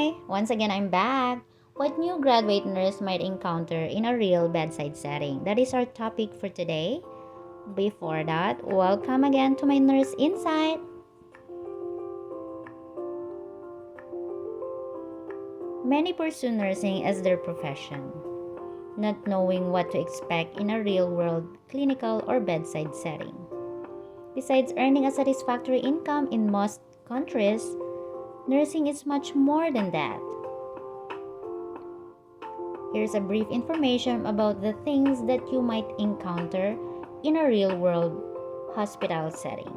Hi! Once again, I'm back. What new graduate nurse might encounter in a real bedside setting? That is our topic for today. Before that, welcome again to my Nurse Insight. Many pursue nursing as their profession, not knowing what to expect in a real-world clinical or bedside setting. Besides earning a satisfactory income in most countries, nursing is much more than that. Here's a brief information about the things that you might encounter in a real-world hospital setting.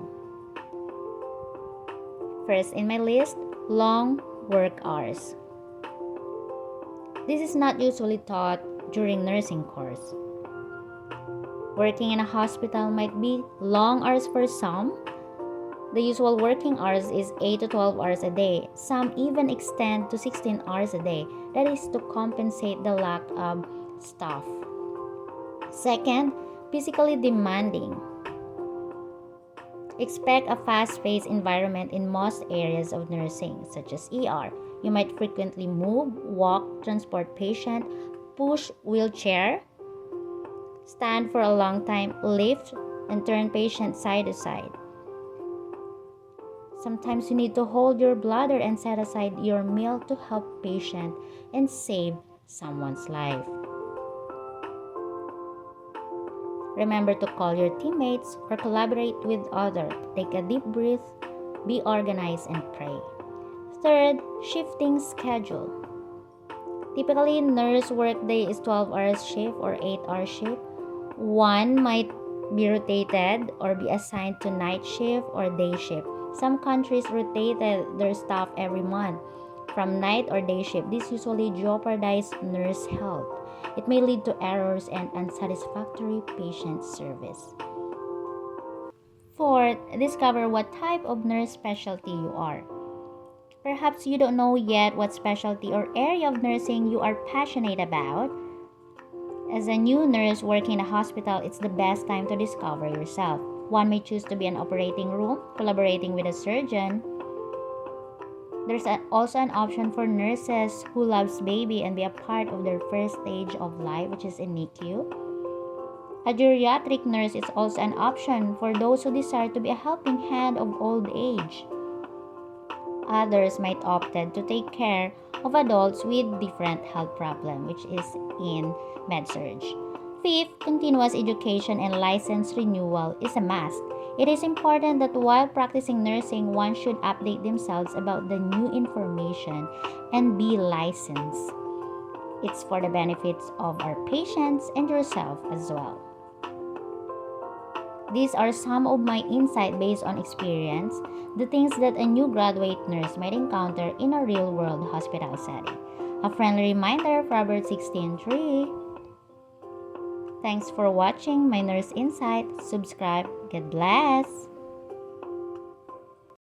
First in my list, long work hours. This is not usually taught during nursing course. Working in a hospital might be long hours for some. The usual working hours is 8 to 12 hours a day. Some even extend to 16 hours a day. That is to compensate the lack of staff. Second, physically demanding. Expect a fast-paced environment in most areas of nursing, such as ER. You might frequently move, walk, transport patient, push wheelchair, stand for a long time, lift, and turn patient side to side. Sometimes you need to hold your bladder and set aside your meal to help patient and save someone's life. Remember to call your teammates or collaborate with others. Take a deep breath, be organized, and pray. Third, shifting schedule. Typically, nurse workday is 12 hours shift or 8-hour shift. One might be rotated or be assigned to night shift or day shift. Some countries rotated their staff every month from night or day shift. This usually jeopardizes nurse health. It may lead to errors and unsatisfactory patient service. Fourth, discover what type of nurse specialty you are. Perhaps you don't know yet what specialty or area of nursing you are passionate about. As a new nurse working in a hospital, it's the best time to discover yourself. One may choose to be in an operating room, collaborating with a surgeon. There's also an option for nurses who loves baby and be a part of their first stage of life, which is in NICU. A geriatric nurse is also an option for those who desire to be a helping hand of old age. Others might opt to take care of adults with different health problems, which is in med-surg. Fifth, continuous education and license renewal is a must. It is important that while practicing nursing, one should update themselves about the new information and be licensed. It's for the benefits of our patients and yourself as well. These are some of my insight based on experience, the things that a new graduate nurse might encounter in a real-world hospital setting. A friendly reminder, Proverbs 16:3. Thanks for watching my Nurse Insight. Subscribe. God bless.